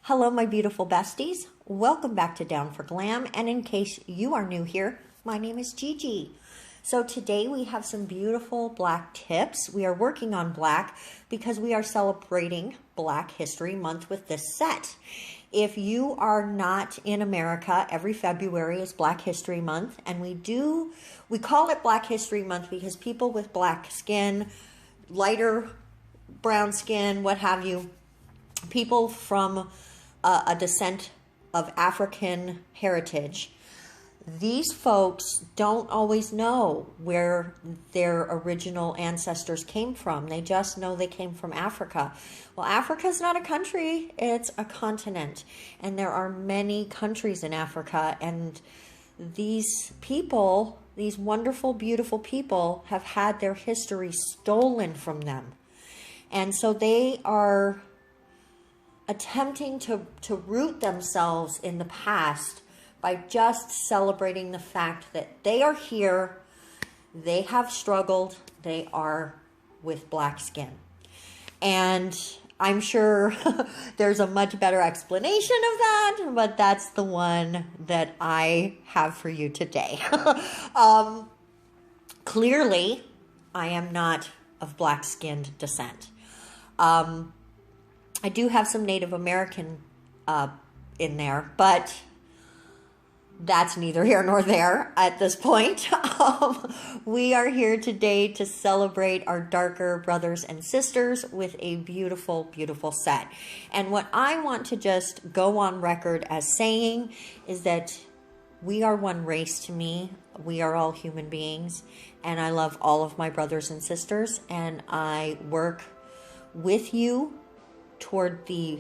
Hello, my beautiful besties. Welcome back to Down for Glam. And in case you are new here, my name is Gigi. So today we have some beautiful black tips. We are working on black because we are celebrating Black History Month with this set. If you are not in America, every February is Black History Month. And we call it Black History Month because people with black skin, lighter brown skin, what have you, people from a descent of African heritage, these folks don't always know where their original ancestors came from. They just know they came from Africa. Well, Africa's not a country, it's a continent. And there are many countries in Africa. And these people, these wonderful, beautiful people, have had their history stolen from them. And so they are attempting to root themselves in the past by just celebrating the fact that they are here, they have struggled, they are with black skin. And I'm sure there's a much better explanation of that, but that's the one that I have for you today. Clearly, I am not of black-skinned descent. I do have some Native American in there, but that's neither here nor there at this point. We are here today to celebrate our darker brothers and sisters with a beautiful, beautiful set. And what I want to just go on record as saying is that we are one race to me. We are all human beings, and I love all of my brothers and sisters, and I work with you toward the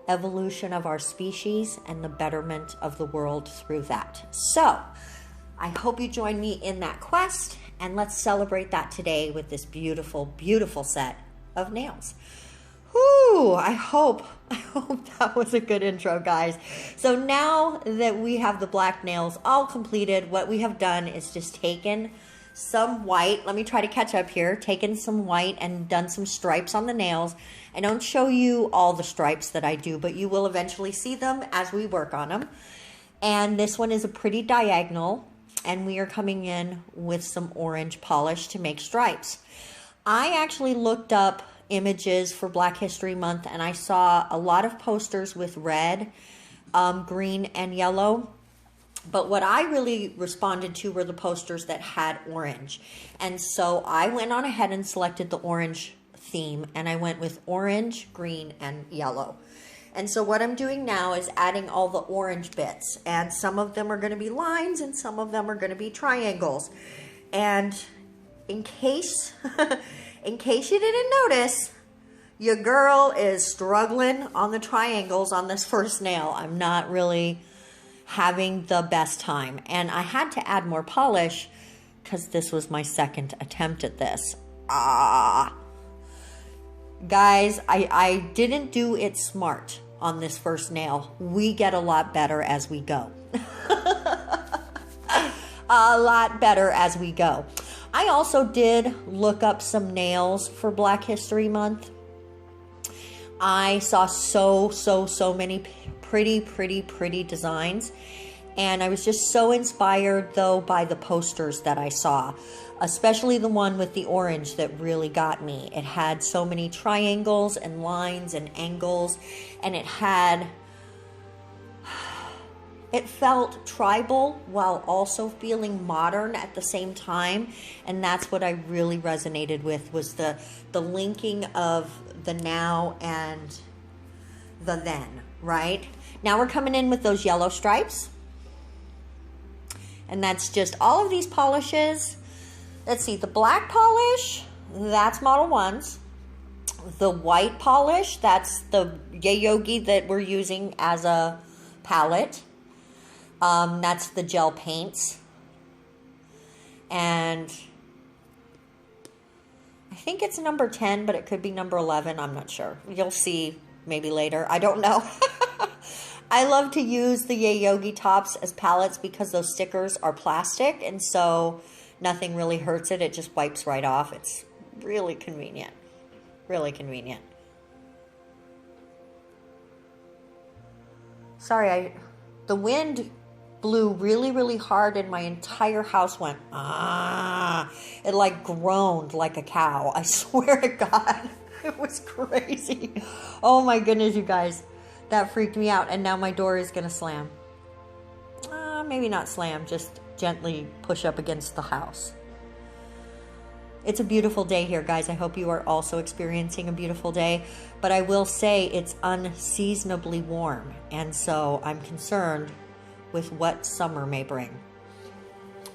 evolution of our species and the betterment of the world through that. So I hope you join me in that quest, and let's celebrate that today with this beautiful, beautiful set of nails. Whew, I hope that was a good intro, guys. So now that we have the black nails all completed, what we have done is just taken some white. Let me try to catch up here. Taken some white and done some stripes on the nails. I don't show you all the stripes that I do, but you will eventually see them as we work on them. And this one is a pretty diagonal, and we are coming in with some orange polish to make stripes. I actually looked up images for Black History Month, and I saw a lot of posters with red, green, and yellow. But what I really responded to were the posters that had orange. And so I went on ahead and selected the orange theme, and I went with orange, green, and yellow. And so what I'm doing now is adding all the orange bits, and some of them are going to be lines and some of them are going to be triangles. And in case you didn't notice, your girl is struggling on the triangles on this first nail. I'm not really having the best time, and I had to add more polish because this was my second attempt at this. Guys, I didn't do it smart on this first nail. We get a lot better as we go. A lot better as we go. I also did look up some nails for Black History Month. I saw so many pretty designs, and I was just so inspired though by the posters that I saw, especially the one with the orange that really got me. It had so many triangles and lines and angles, and it felt tribal while also feeling modern at the same time. And that's what I really resonated with, was the linking of the now and the then, right? Now we're coming in with those yellow stripes. And that's just all of these polishes. Let's see, the black polish, that's Model 1s. The white polish, that's the Yayogi that we're using as a palette. That's the gel paints. And I think it's number 10, but it could be number 11. I'm not sure. You'll see maybe later. I don't know. I love to use the Yayogi tops as palettes because those stickers are plastic, and so nothing really hurts it. It just wipes right off. It's really convenient. Really convenient. Sorry, the wind blew really, really hard and my entire house went, ah. It like groaned like a cow. I swear to God. It was crazy. Oh my goodness, you guys. That freaked me out. And now my door is going to slam. Maybe not slam, just gently push up against the house. It's a beautiful day here, guys. I hope you are also experiencing a beautiful day. But I will say it's unseasonably warm. And so I'm concerned with what summer may bring.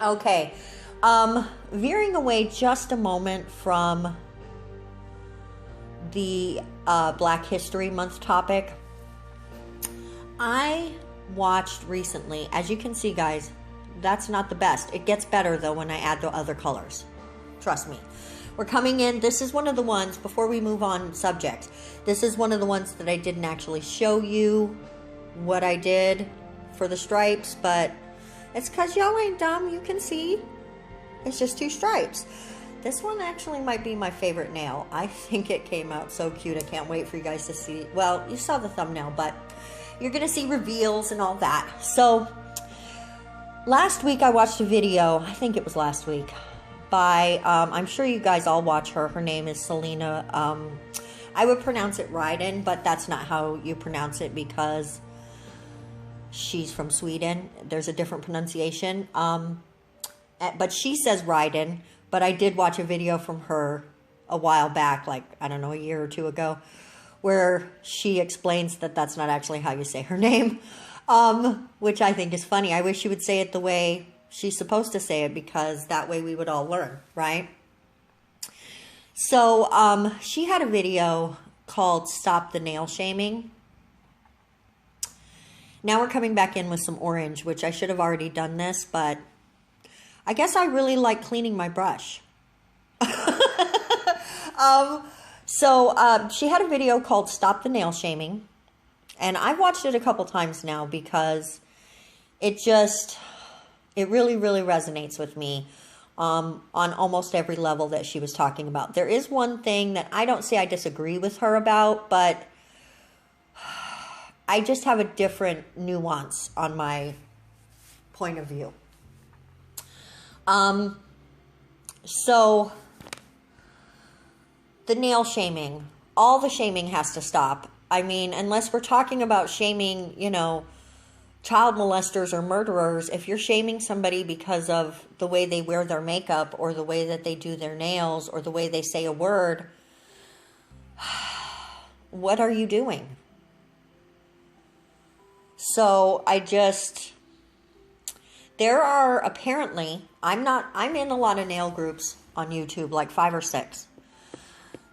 Okay. Veering away just a moment from the Black History Month topic. I watched recently, as you can see, guys, that's not the best. It gets better, though, when I add the other colors. Trust me. We're coming in. This is one of the ones, before we move on subject, this is one of the ones that I didn't actually show you what I did for the stripes, but it's because y'all ain't dumb. You can see. It's just 2 stripes. This one actually might be my favorite nail. I think it came out so cute. I can't wait for you guys to see. Well, you saw the thumbnail, but you're going to see reveals and all that. So, last week I watched a video, I think it was last week, by, I'm sure you guys all watch her. Her name is Selena. I would pronounce it Ryden, but that's not how you pronounce it because she's from Sweden. There's a different pronunciation. But she says Ryden. But I did watch a video from her a while back, like, I don't know, a year or 2 ago, where she explains that that's not actually how you say her name, which I think is funny. I wish she would say it the way she's supposed to say it, because that way we would all learn, right? So she had a video called Stop the Nail Shaming. Now we're coming back in with some orange, which I should have already done this, but I guess I really like cleaning my brush. So she had a video called Stop the Nail Shaming. And I've watched it a couple times now because it really, really resonates with me on almost every level that she was talking about. There is one thing that I don't say I disagree with her about, but I just have a different nuance on my point of view. So the nail shaming, all the shaming has to stop. I mean, unless we're talking about shaming, you know, child molesters or murderers, if you're shaming somebody because of the way they wear their makeup or the way that they do their nails or the way they say a word, what are you doing? So there are apparently, I'm in a lot of nail groups on YouTube, like 5 or 6.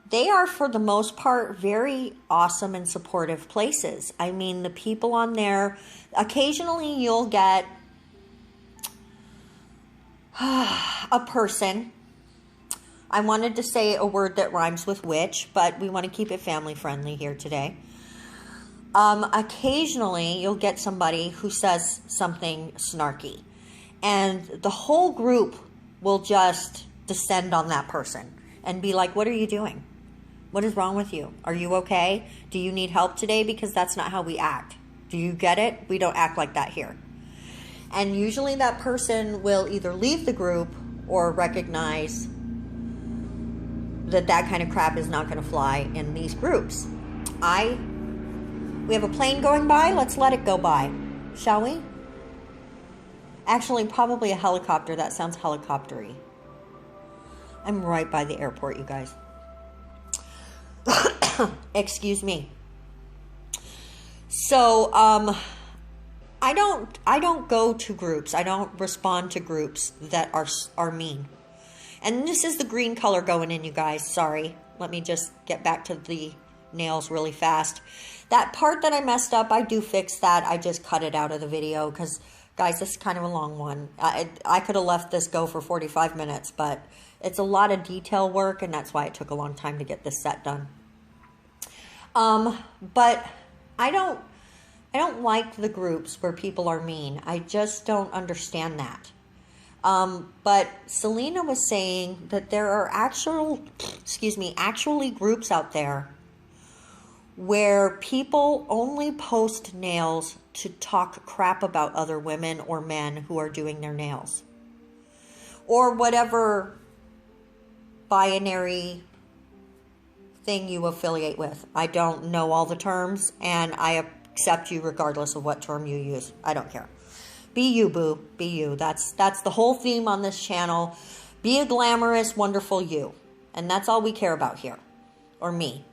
They are, for the most part, very awesome and supportive places. I mean, the people on there, occasionally you'll get a person. I wanted to say a word that rhymes with witch, but we want to keep it family friendly here today. Occasionally you'll get somebody who says something snarky, and the whole group will just descend on that person and be like, what are you doing? What is wrong with you? Are you okay? Do you need help today? Because that's not how we act. Do you get it? We don't act like that here. And usually that person will either leave the group or recognize that that kind of crap is not going to fly in these groups. We have a plane going by. Let's let it go by, shall we? Actually, probably a helicopter. That sounds helicopter-y. I'm right by the airport, you guys. Excuse me. So, I don't go to groups. I don't respond to groups that are mean. And this is the green color going in, you guys. Sorry. Let me just get back to the nails really fast. That part that I messed up, I do fix that. I just cut it out of the video because, guys, this is kind of a long one. I could have left this go for 45 minutes, but it's a lot of detail work, and that's why it took a long time to get this set done. But I don't like the groups where people are mean. I just don't understand that. But Selena was saying that there are actually groups out there where people only post nails to talk crap about other women or men who are doing their nails. Or whatever binary thing you affiliate with. I don't know all the terms, and I accept you regardless of what term you use. I don't care. Be you, boo. Be you. That's the whole theme on this channel. Be a glamorous, wonderful you. And that's all we care about here. Or me.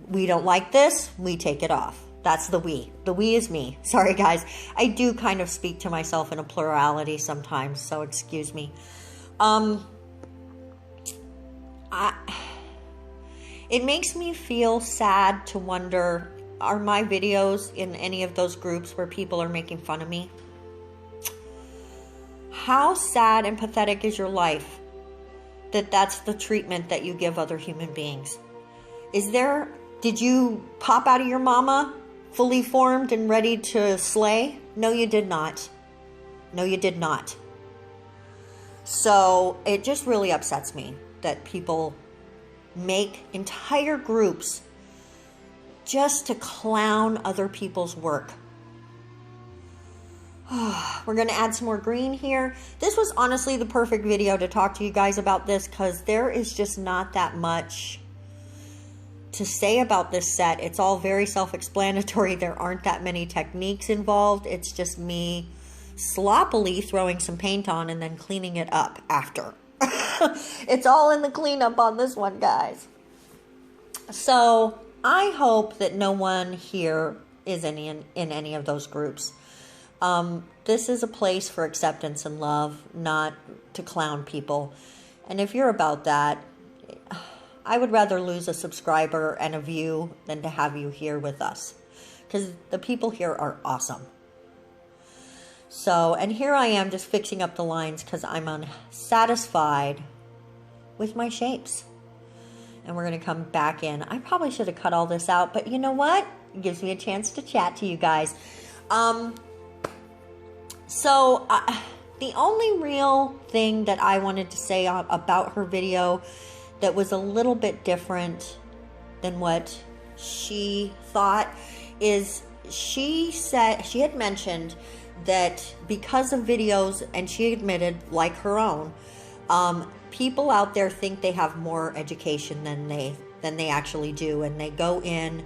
We don't like this, we take it off. That's the we. The we is me. Sorry, guys. I do kind of speak to myself in a plurality sometimes, so excuse me. It makes me feel sad to wonder, are my videos in any of those groups where people are making fun of me? How sad and pathetic is your life that that's the treatment that you give other human beings? Did you pop out of your mama fully formed and ready to slay? No, you did not. No, you did not. So it just really upsets me that people make entire groups just to clown other people's work. We're going to add some more green here. This was honestly the perfect video to talk to you guys about this, because there is just not that much to say about this set. It's all very self-explanatory. There aren't that many techniques involved. It's just me sloppily throwing some paint on and then cleaning it up after. It's all in the cleanup on this one, guys. So I hope that no one here is in any of those groups. This is a place for acceptance and love, not to clown people. And if you're about that, I would rather lose a subscriber and a view than to have you here with us, because the people here are awesome. So, and here I am just fixing up the lines because I'm unsatisfied with my shapes. And we're going to come back in. I probably should have cut all this out, but you know what? It gives me a chance to chat to you guys. The only real thing that I wanted to say about her video that was a little bit different than what she thought is she had mentioned that because of videos, and she admitted, like her own, people out there think they have more education than they actually do, and they go in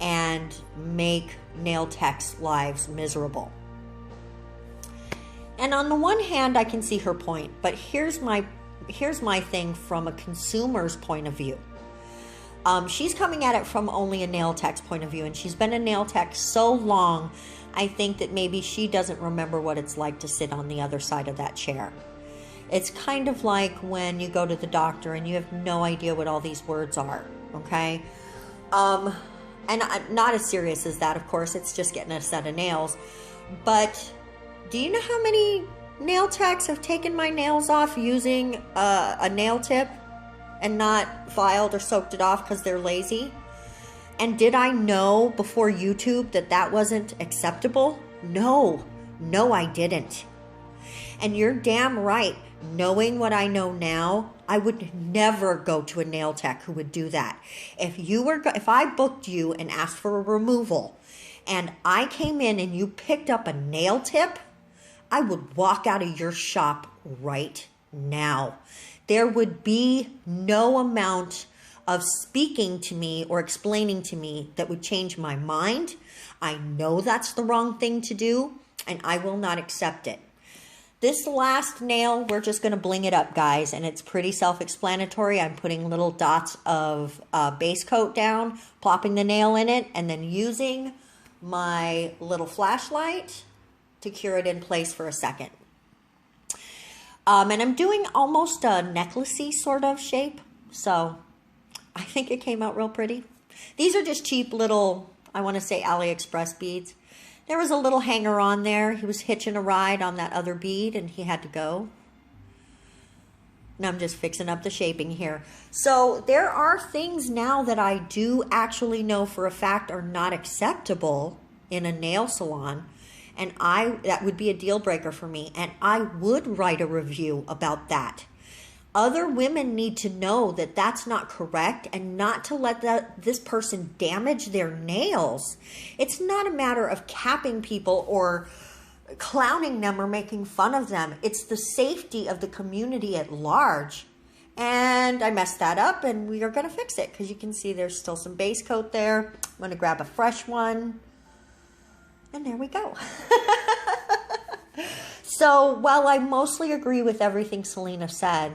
and make nail techs' lives miserable. And on the one hand, I can see her point, but here's my thing from a consumer's point of view. She's coming at it from only a nail tech's point of view, and she's been a nail tech so long, I think that maybe she doesn't remember what it's like to sit on the other side of that chair. It's kind of like when you go to the doctor and you have no idea what all these words are, okay? And not as serious as that, of course. It's just getting a set of nails. But do you know how many nail techs have taken my nails off using a nail tip and not filed or soaked it off because they're lazy? And did I know before YouTube that that wasn't acceptable? No, I didn't. And you're damn right. Knowing what I know now, I would never go to a nail tech who would do that. If I booked you and asked for a removal, and I came in and you picked up a nail tip, I would walk out of your shop right now. There would be no amount of speaking to me or explaining to me that would change my mind. I know that's the wrong thing to do, and I will not accept it. This last nail, we're just going to bling it up, guys, and it's pretty self-explanatory. I'm putting little dots of base coat down, plopping the nail in it, and then using my little flashlight to cure it in place for a second. And I'm doing almost a necklace-y sort of shape, so I think it came out real pretty. These are just cheap little, I want to say, AliExpress beads. There was a little hanger on there. He was hitching a ride on that other bead, and he had to go. And I'm just fixing up the shaping here. So there are things now that I do actually know for a fact are not acceptable in a nail salon, and that would be a deal breaker for me, and I would write a review about that. Other women need to know that that's not correct and not to let this person damage their nails. It's not a matter of capping people or clowning them or making fun of them. It's the safety of the community at large. And I messed that up, and we are going to fix it because you can see there's still some base coat there. I'm going to grab a fresh one. And there we go. So while I mostly agree with everything Selena said,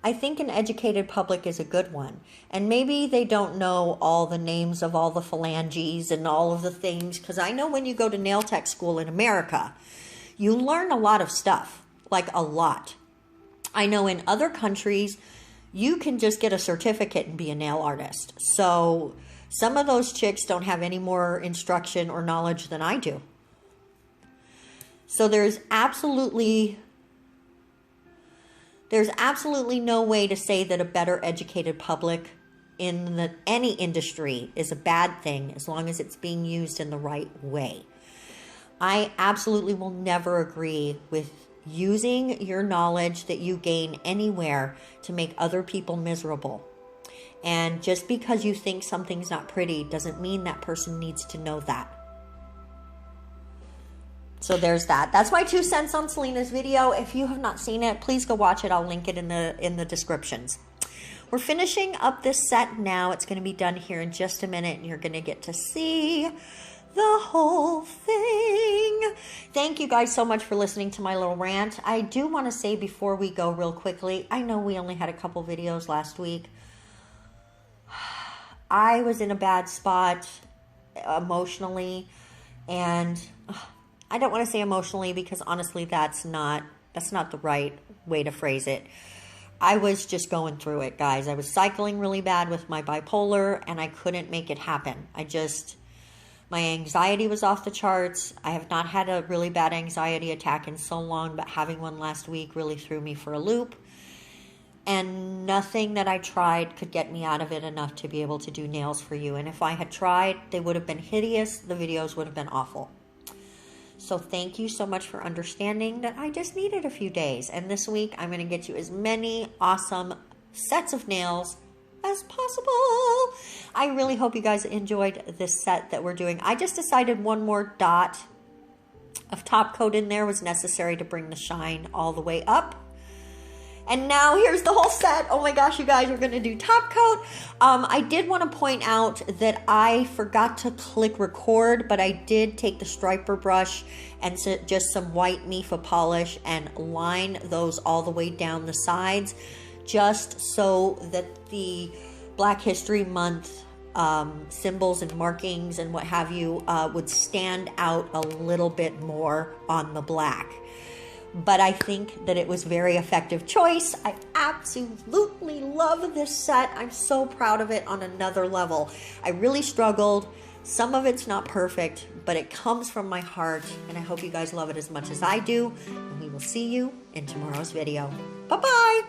I think an educated public is a good one. And maybe they don't know all the names of all the phalanges and all of the things, because I know when you go to nail tech school in America, you learn a lot of stuff, like a lot. I know in other countries, you can just get a certificate and be a nail artist. So some of those chicks don't have any more instruction or knowledge than I do. So there's absolutely no way to say that a better educated public in any industry is a bad thing as long as it's being used in the right way. I absolutely will never agree with using your knowledge that you gain anywhere to make other people miserable. And just because you think something's not pretty doesn't mean that person needs to know that. So there's that. That's my 2 cents on Selena's video. If you have not seen it, please go watch it. I'll link it in the descriptions. We're finishing up this set now. It's going to be done here in just a minute, and you're going to get to see the whole thing. Thank you guys so much for listening to my little rant. I do want to say before we go real quickly, I know we only had a couple videos last week. I was in a bad spot emotionally, and I don't want to say emotionally because honestly that's not the right way to phrase it. I was just going through it, guys. I was cycling really bad with my bipolar and I couldn't make it happen. My anxiety was off the charts. I have not had a really bad anxiety attack in so long, but having one last week really threw me for a loop. And nothing that I tried could get me out of it enough to be able to do nails for you. And if I had tried, they would have been hideous. The videos would have been awful. So thank you so much for understanding that I just needed a few days. And this week, I'm going to get you as many awesome sets of nails as possible. I really hope you guys enjoyed this set that we're doing. I just decided one more dot of top coat in there was necessary to bring the shine all the way up. And now here's the whole set. Oh my gosh, you guys, we're going to do top coat. I did want to point out that I forgot to click record, but I did take the striper brush and just some white Mifa polish and line those all the way down the sides, just so that the Black History Month symbols and markings and what have you would stand out a little bit more on the black. But I think that it was a very effective choice. I absolutely love this set. I'm so proud of it on another level. I really struggled. Some of it's not perfect, but it comes from my heart, and I hope you guys love it as much as I do. And we will see you in tomorrow's video. Bye-bye.